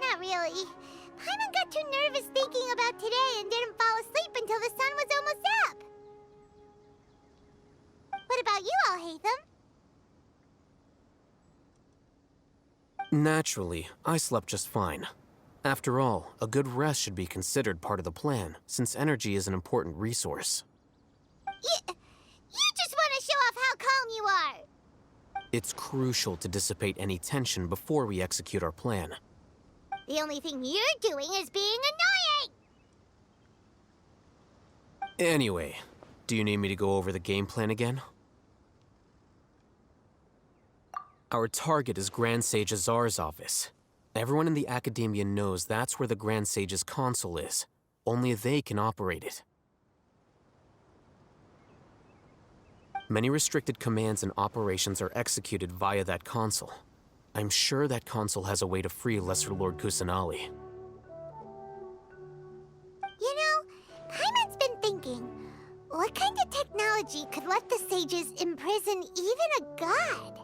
Not really. Paimon got too nervous thinking about today and didn't fall asleep until the sun was almost up. What about you, Alhaitham? Naturally, I slept just fine. After all, a good rest should be considered part of the plan, since energy is an important resource. You just want to show off how calm you are! It's crucial to dissipate any tension before we execute our plan. The only thing you're doing is being annoying! Anyway, do you need me to go over the game plan again? Our target is Grand Sage Azar's office. Everyone in the Academia knows that's where the Grand Sage's console is. Only they can operate it. Many restricted commands and operations are executed via that console. I'm sure that console has a way to free Lesser Lord Kusanali. You know, Paimon's been thinking, what kind of technology could let the sages imprison even a god?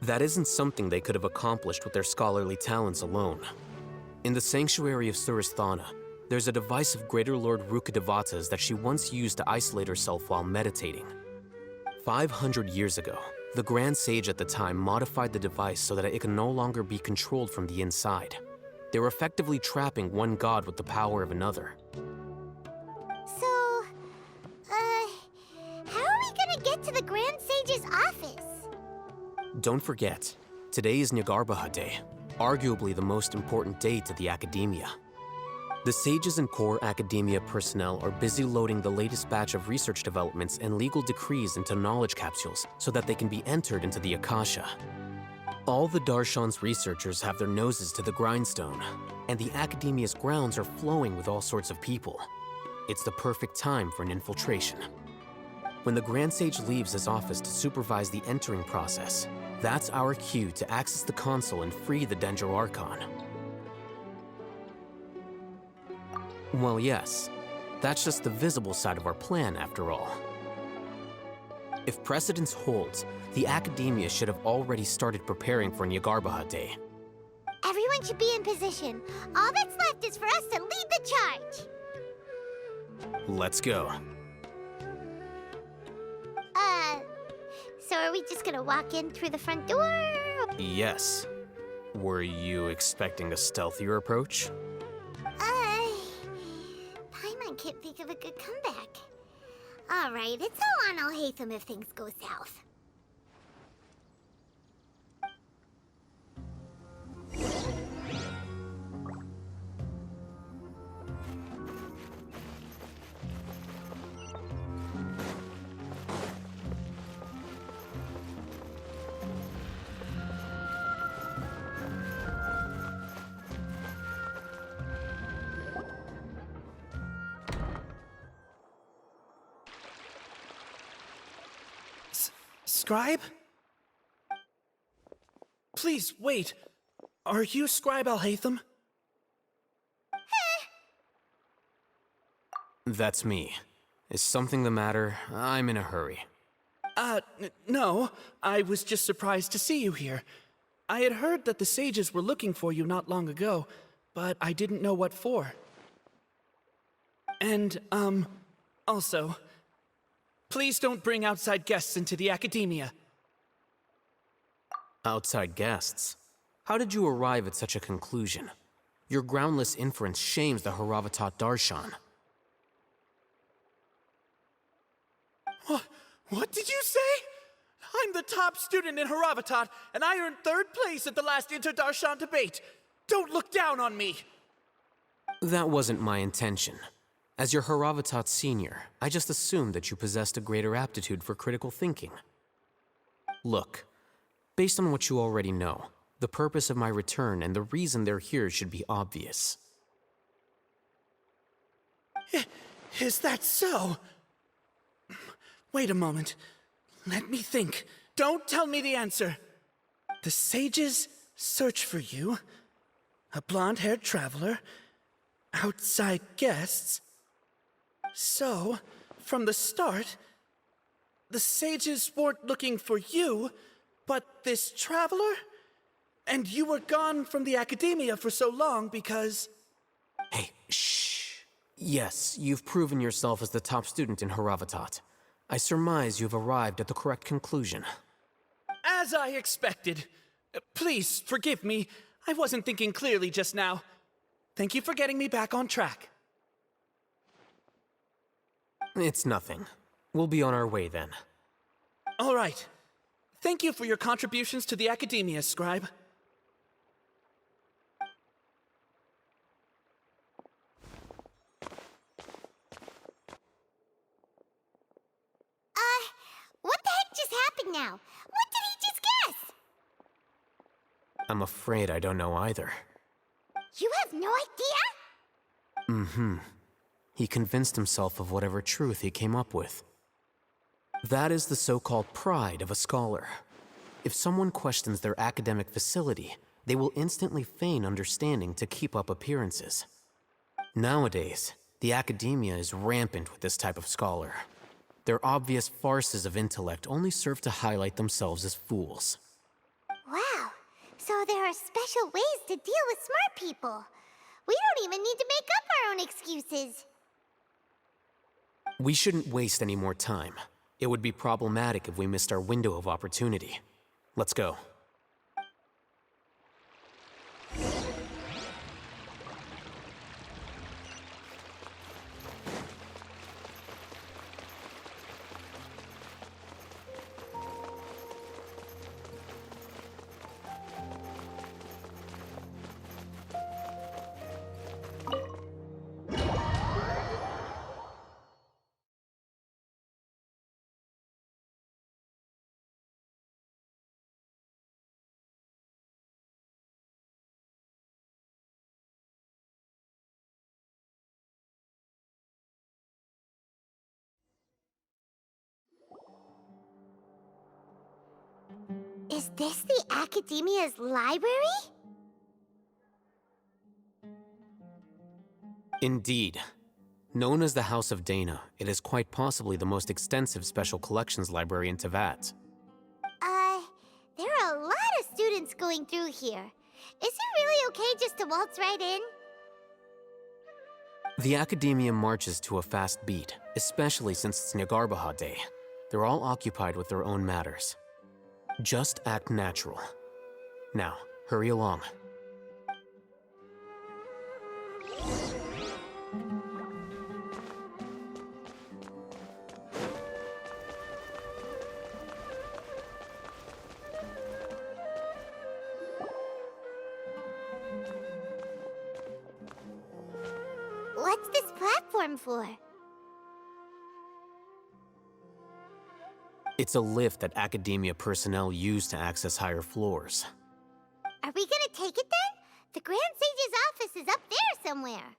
That isn't something they could have accomplished with their scholarly talents alone. In the sanctuary of Suristhana, there's a device of Greater Lord Rukkhadevata's that she once used to isolate herself while meditating. 500 years ago, the Grand Sage at the time modified the device so that it can no longer be controlled from the inside. They were effectively trapping one god with the power of another. So, how are we gonna get to the Grand Sage's office? Don't forget, today is Nyagarbha Day, arguably the most important day to the Academia. The sages and core Academia personnel are busy loading the latest batch of research developments and legal decrees into knowledge capsules so that they can be entered into the Akasha. All the Darshan's researchers have their noses to the grindstone, and the Academia's grounds are flowing with all sorts of people. It's the perfect time for an infiltration. When the Grand Sage leaves his office to supervise the entering process, that's our cue to access the console and free the Dendro Archon. Well, yes, that's just the visible side of our plan, after all. If precedence holds, the Academia should have already started preparing for Nyagarbha Day. Everyone should be in position. All that's left is for us to lead the charge. Let's go. So are we just gonna walk in through the front door? Yes. Were you expecting a stealthier approach? Paimon can't think of a good comeback. Alright, it's all on Alhaitham if things go south. Scribe? Please, wait. Are you Scribe Alhaitham? That's me. Is something the matter? I'm in a hurry. No. I was just surprised to see you here. I had heard that the sages were looking for you not long ago, but I didn't know what for. And, also, please don't bring outside guests into the Academia. Outside guests? How did you arrive at such a conclusion? Your groundless inference shames the Haravatat Darshan. What did you say? I'm the top student in Haravatat, and I earned 3rd place at the last Inter-Darshan debate. Don't look down on me! That wasn't my intention. As your Haravatat senior, I just assumed that you possessed a greater aptitude for critical thinking. Look, based on what you already know, the purpose of my return and the reason they're here should be obvious. Is that so? Wait a moment. Let me think. Don't tell me the answer. The sages search for you. A blonde-haired traveler. Outside guests. So, from the start, the sages weren't looking for you, but this traveler? And you were gone from the academia for so long because... Hey, shh. Yes, you've proven yourself as the top student in Haravatat. I surmise you've arrived at the correct conclusion. As I expected. Please, forgive me. I wasn't thinking clearly just now. Thank you for getting me back on track. It's nothing. We'll be on our way then. All right. Thank you for your contributions to the academia, Scribe. What the heck just happened now? What did he just guess? I'm afraid I don't know either. You have no idea? He convinced himself of whatever truth he came up with. That is the so-called pride of a scholar. If someone questions their academic facility, they will instantly feign understanding to keep up appearances. Nowadays, the academia is rampant with this type of scholar. Their obvious farces of intellect only serve to highlight themselves as fools. Wow. So there are special ways to deal with smart people. We don't even need to make up our own excuses. We shouldn't waste any more time. It would be problematic if we missed our window of opportunity. Let's go. Is this the Academia's library? Indeed. Known as the House of Dana, it is quite possibly the most extensive special collections library in Teyvat. There are a lot of students going through here. Is it really okay just to waltz right in? The Academia marches to a fast beat, especially since it's Nagarbaha Day. They're all occupied with their own matters. Just act natural. Now, hurry along. What's this platform for? It's a lift that Academia personnel use to access higher floors. Are we gonna take it then? The Grand Sage's office is up there somewhere.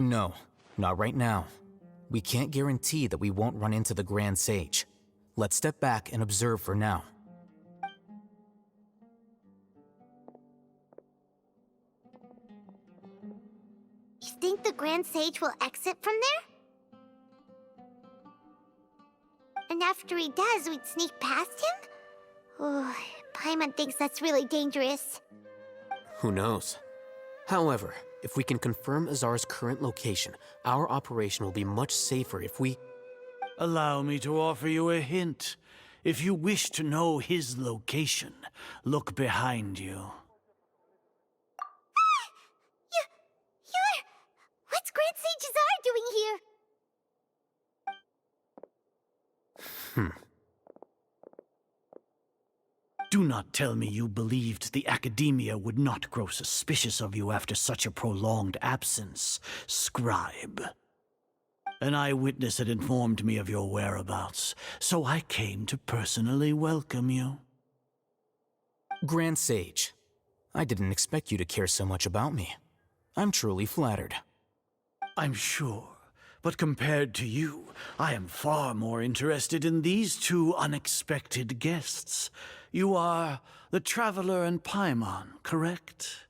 No, not right now. We can't guarantee that we won't run into the Grand Sage. Let's step back and observe for now. You think the Grand Sage will exit from there? And after he does, we'd sneak past him? Oh, Paimon thinks that's really dangerous. Who knows? However, if we can confirm Azar's current location, our operation will be much safer if we... Allow me to offer you a hint. If you wish to know his location, look behind you. What's Grand Sage Azar doing here? Do not tell me you believed the Academia would not grow suspicious of you after such a prolonged absence, Scribe. An eyewitness had informed me of your whereabouts, so I came to personally welcome you. Grand Sage, I didn't expect you to care so much about me. I'm truly flattered. I'm sure, but compared to you, I am far more interested in these two unexpected guests. You are the Traveler and Paimon, correct?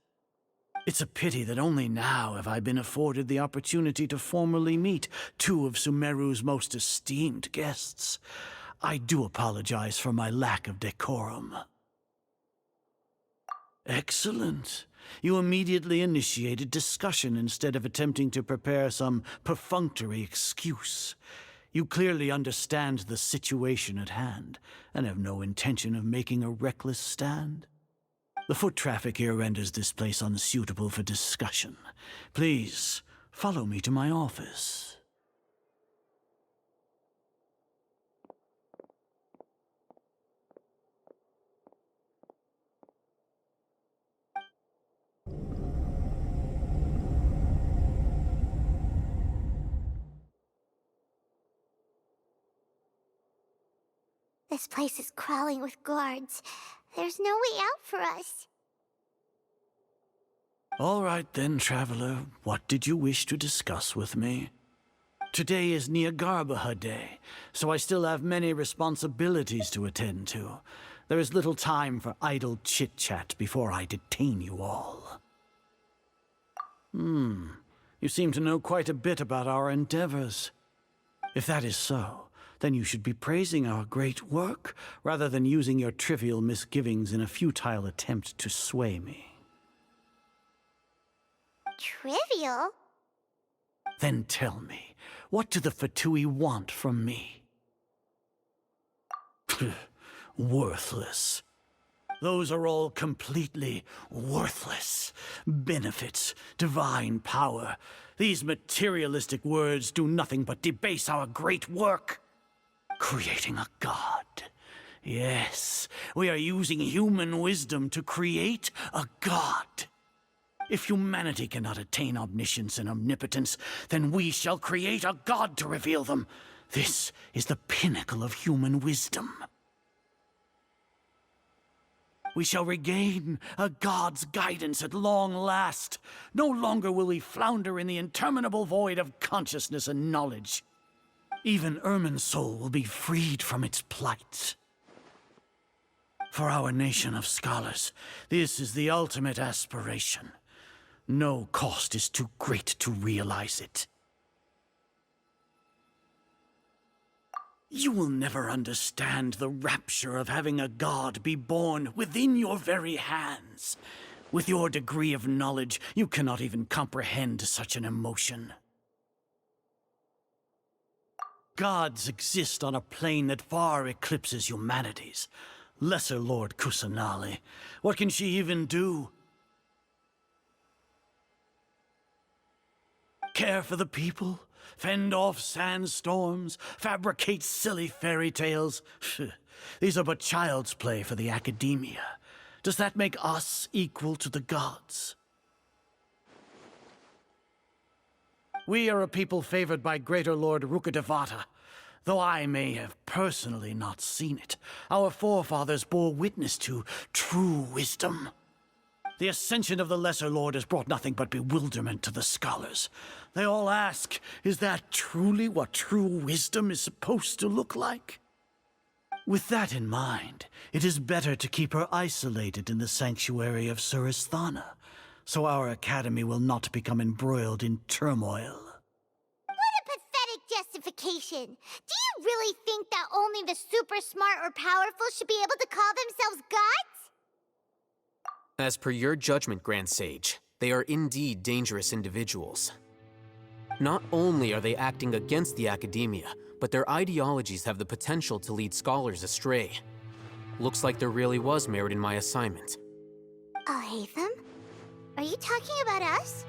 It's a pity that only now have I been afforded the opportunity to formally meet two of Sumeru's most esteemed guests. I do apologize for my lack of decorum. Excellent. You immediately initiated discussion instead of attempting to prepare some perfunctory excuse. You clearly understand the situation at hand and have no intention of making a reckless stand. The foot traffic here renders this place unsuitable for discussion. Please, follow me to my office. This place is crawling with guards. There's no way out for us. All right then, traveler. What did you wish to discuss with me? Today is Niagarbaha Day, so I still have many responsibilities to attend to. There is little time for idle chit-chat before I detain you all. You seem to know quite a bit about our endeavors. If that is so, then you should be praising our great work rather than using your trivial misgivings in a futile attempt to sway me. Trivial? Then tell me, what do the Fatui want from me? Worthless. Those are all completely worthless. Benefits, divine power. These materialistic words do nothing but debase our great work. Creating a god. Yes, we are using human wisdom to create a god. If humanity cannot attain omniscience and omnipotence, then we shall create a god to reveal them. This is the pinnacle of human wisdom. We shall regain a god's guidance at long last. No longer will we flounder in the interminable void of consciousness and knowledge. Even Ermin's soul will be freed from its plight. For our nation of scholars, this is the ultimate aspiration. No cost is too great to realize it. You will never understand the rapture of having a god be born within your very hands. With your degree of knowledge, you cannot even comprehend such an emotion. Gods exist on a plane that far eclipses humanity's. Lesser Lord Kusanali, what can she even do? Care for the people? Fend off sandstorms? Fabricate silly fairy tales? These are but child's play for the academia. Does that make us equal to the gods? We are a people favored by Greater Lord Rukadevata. Though I may have personally not seen it, our forefathers bore witness to true wisdom. The ascension of the Lesser Lord has brought nothing but bewilderment to the scholars. They all ask, is that truly what true wisdom is supposed to look like? With that in mind, it is better to keep her isolated in the sanctuary of Suristhana, so our academy will not become embroiled in turmoil. What a pathetic justification! Do you really think that only the super smart or powerful should be able to call themselves gods? As per your judgment, Grand Sage, they are indeed dangerous individuals. Not only are they acting against the academia, but their ideologies have the potential to lead scholars astray. Looks like there really was merit in my assignment. Hatham? Are you talking about us?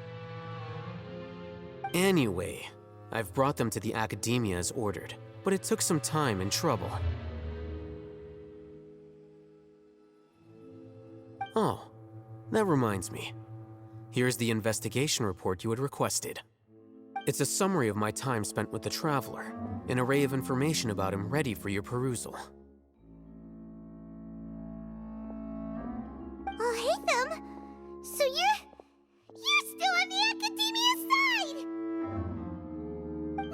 Anyway, I've brought them to the academia as ordered, but it took some time and trouble. Oh, that reminds me. Here's the investigation report you had requested. It's a summary of my time spent with the Traveler, an array of information about him ready for your perusal. Hatham? So you're still on the academia side!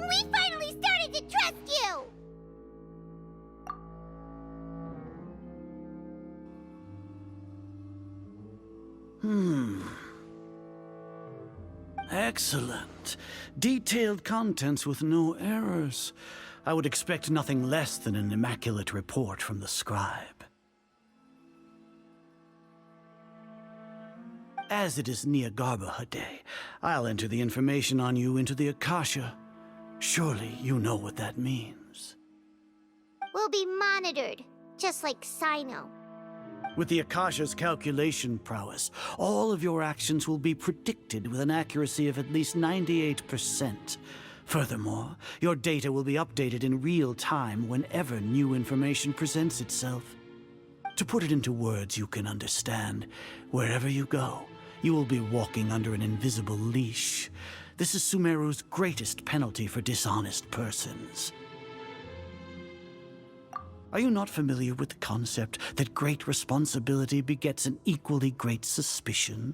We finally started to trust you! Excellent. Detailed contents with no errors. I would expect nothing less than an immaculate report from the scribe. As it is Niagarbaha Day, I'll enter the information on you into the Akasha. Surely you know what that means. We'll be monitored, just like Sino. With the Akasha's calculation prowess, all of your actions will be predicted with an accuracy of at least 98%. Furthermore, your data will be updated in real time whenever new information presents itself. To put it into words you can understand, wherever you go, you will be walking under an invisible leash. This is Sumeru's greatest penalty for dishonest persons. Are you not familiar with the concept that great responsibility begets an equally great suspicion?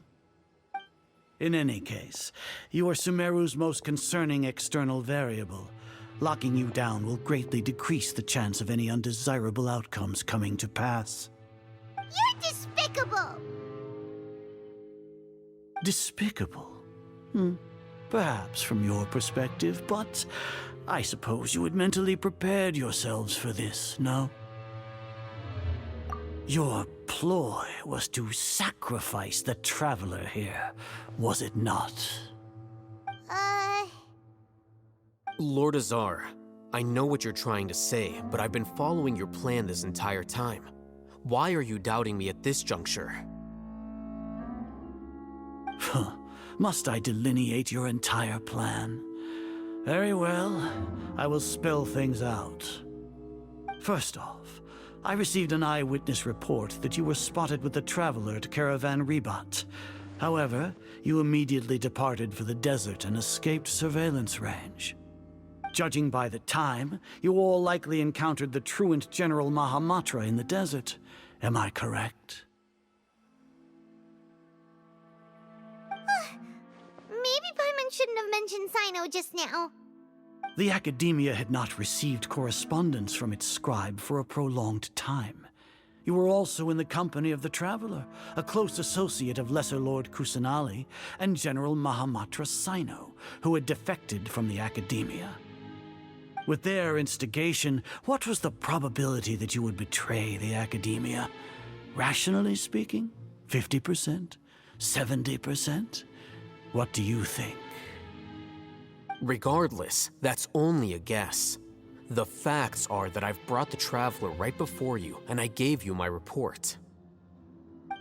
In any case, you are Sumeru's most concerning external variable. Locking you down will greatly decrease the chance of any undesirable outcomes coming to pass. You're despicable! Despicable? Perhaps from your perspective, but I suppose you had mentally prepared yourselves for this, no? Your ploy was to sacrifice the traveler here, was it not? Lord Azar, I know what you're trying to say, but I've been following your plan this entire time. Why are you doubting me at this juncture? Must I delineate your entire plan? Very well, I will spell things out. First off, I received an eyewitness report that you were spotted with the traveler at Caravan Ribat. However, you immediately departed for the desert and escaped surveillance range. Judging by the time, you all likely encountered the truant General Mahamatra in the desert. Am I correct? Maybe Paimon shouldn't have mentioned Sino just now. The Academia had not received correspondence from its scribe for a prolonged time. You were also in the company of the Traveler, a close associate of Lesser Lord Kusanali and General Mahamatra Sino, who had defected from the Academia. With their instigation, what was the probability that you would betray the Academia? Rationally speaking, 50%? 70%? What do you think? Regardless, that's only a guess. The facts are that I've brought the Traveler right before you, and I gave you my report.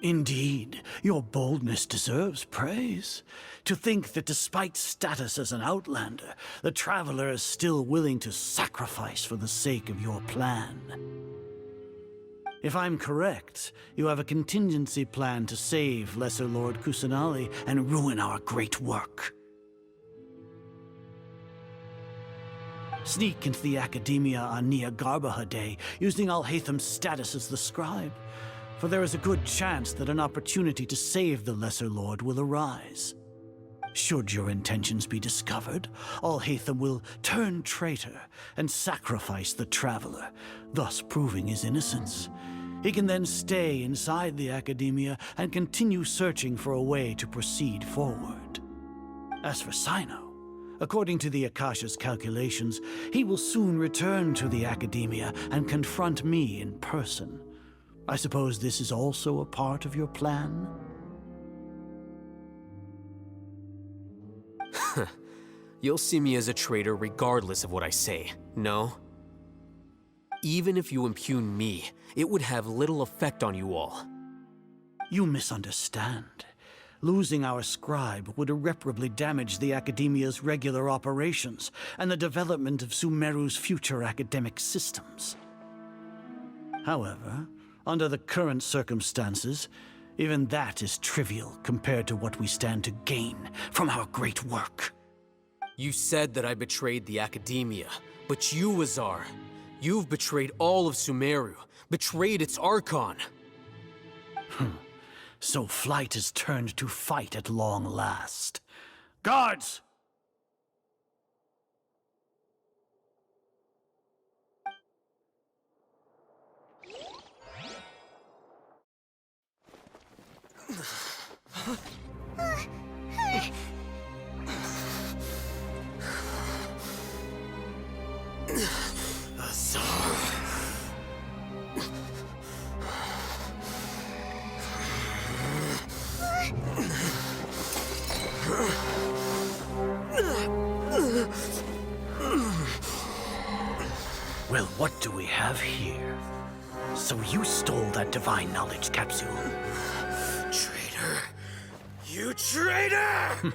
Indeed, your boldness deserves praise. To think that despite status as an outlander, the Traveler is still willing to sacrifice for the sake of your plan. If I'm correct, you have a contingency plan to save Lesser Lord Kusanali and ruin our great work. Sneak into the Academia on Niagarbaha Day, using Alhaitham's status as the scribe. For there is a good chance that an opportunity to save the Lesser Lord will arise. Should your intentions be discovered, Alhaitham will turn traitor and sacrifice the Traveler, thus proving his innocence. He can then stay inside the Academia and continue searching for a way to proceed forward. As for Sino, according to the Akasha's calculations, he will soon return to the Academia and confront me in person. I suppose this is also a part of your plan? You'll see me as a traitor regardless of what I say, no? Even if you impugn me, it would have little effect on you all. You misunderstand. Losing our scribe would irreparably damage the Academia's regular operations and the development of Sumeru's future academic systems. However, under the current circumstances, even that is trivial compared to what we stand to gain from our great work. You said that I betrayed the Academia, but you, Azar, you've betrayed all of Sumeru, betrayed its Archon. So flight has turned to fight at long last. Guards! Well, what do we have here? So you stole that divine knowledge capsule. Traitor! You traitor!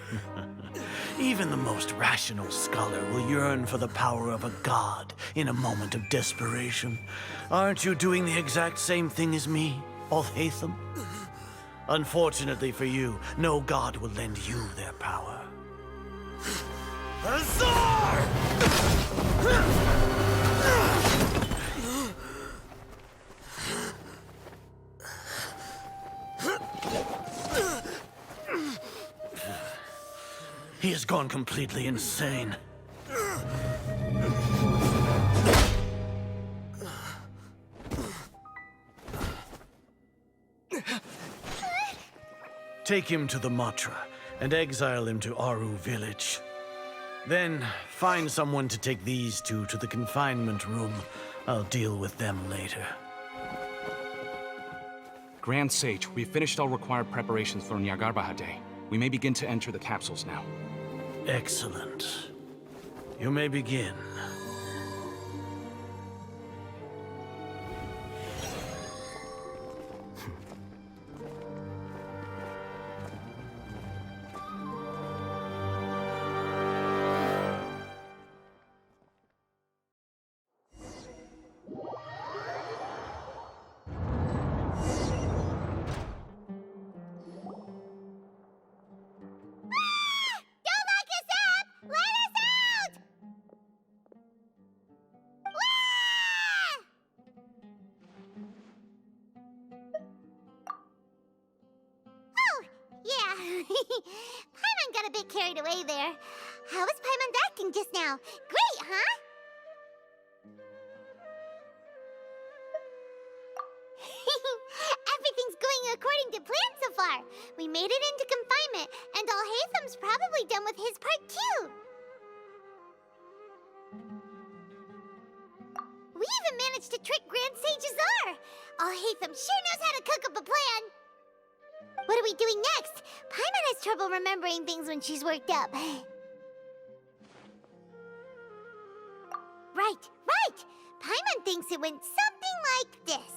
Even the most rational scholar will yearn for the power of a god in a moment of desperation. Aren't you doing the exact same thing as me, Alhaitham? Unfortunately for you, no god will lend you their power. Azar! He has gone completely insane. Take him to the Matra and exile him to Aru village. Then find someone to take these two to the confinement room. I'll deal with them later. Grand Sage, we've finished all required preparations for Nyargarbaha Day. We may begin to enter the capsules now. Excellent. You may begin. Don't lock us up! Let us out! Wah! Oh, yeah. Paimon got a bit carried away there. How was Paimon acting just now? Great, huh? Everything's going according to plan so far. We made it into confinement, and Alhaitham's probably done with his part too. We even managed to trick Grand Sage Azar. Alhaitham sure knows how to cook up a plan. What are we doing next? Paimon has trouble remembering things when she's worked up. Right. Paimon thinks it went something like this.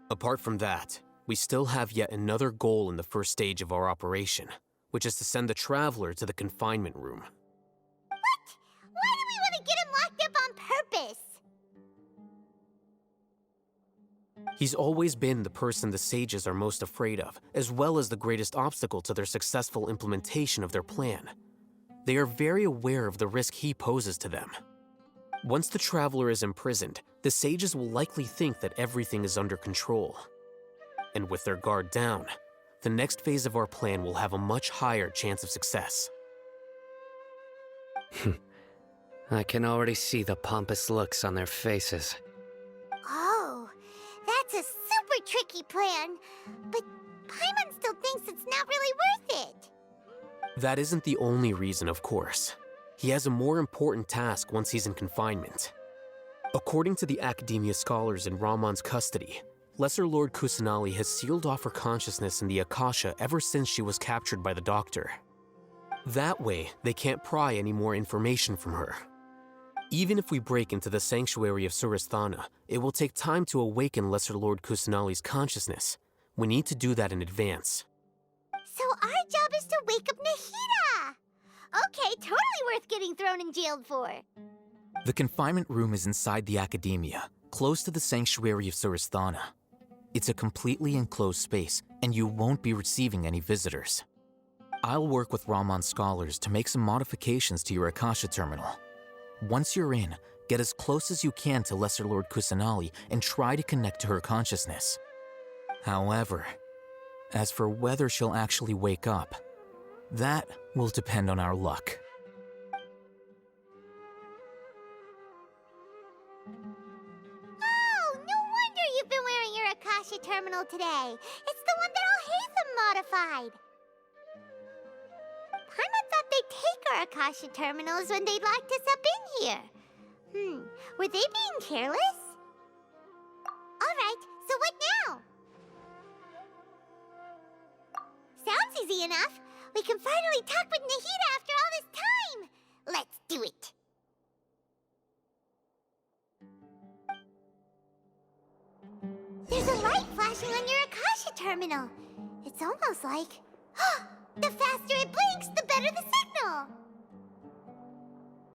Apart from that, we still have yet another goal in the first stage of our operation, which is to send the Traveler to the confinement room. What? Why do we want to get him locked up on purpose? He's always been the person the sages are most afraid of, as well as the greatest obstacle to their successful implementation of their plan. They are very aware of the risk he poses to them. Once the Traveler is imprisoned, the sages will likely think that everything is under control. And with their guard down, the next phase of our plan will have a much higher chance of success. I can already see the pompous looks on their faces. Oh, that's a super tricky plan. But Paimon still thinks it's not really worth it. That isn't the only reason, of course. He has a more important task once he's in confinement. According to the Academia scholars in Ramon's custody, Lesser Lord Kusanali has sealed off her consciousness in the Akasha ever since she was captured by the Doctor. That way, they can't pry any more information from her. Even if we break into the sanctuary of Suristhana, it will take time to awaken Lesser Lord Kusanali's consciousness. We need to do that in advance. So our job is to wake up Nahida! Okay, totally worth getting thrown and jailed for. The confinement room is inside the Academia, close to the sanctuary of Suristhana. It's a completely enclosed space, and you won't be receiving any visitors. I'll work with Ramon's scholars to make some modifications to your Akasha terminal. Once you're in, get as close as you can to Lesser Lord Kusanali and try to connect to her consciousness. However, as for whether she'll actually wake up, that will depend on our luck. Oh, no wonder you've been wearing your Akasha terminal today. It's the one that Alhaitham modified. Paimon thought they'd take our Akasha terminals when they locked us up in here. Were they being careless? Alright, so what now? Sounds easy enough. We can finally talk with Nahida after all this time. Let's do it. terminal. It's almost like... the faster it blinks, the better the signal!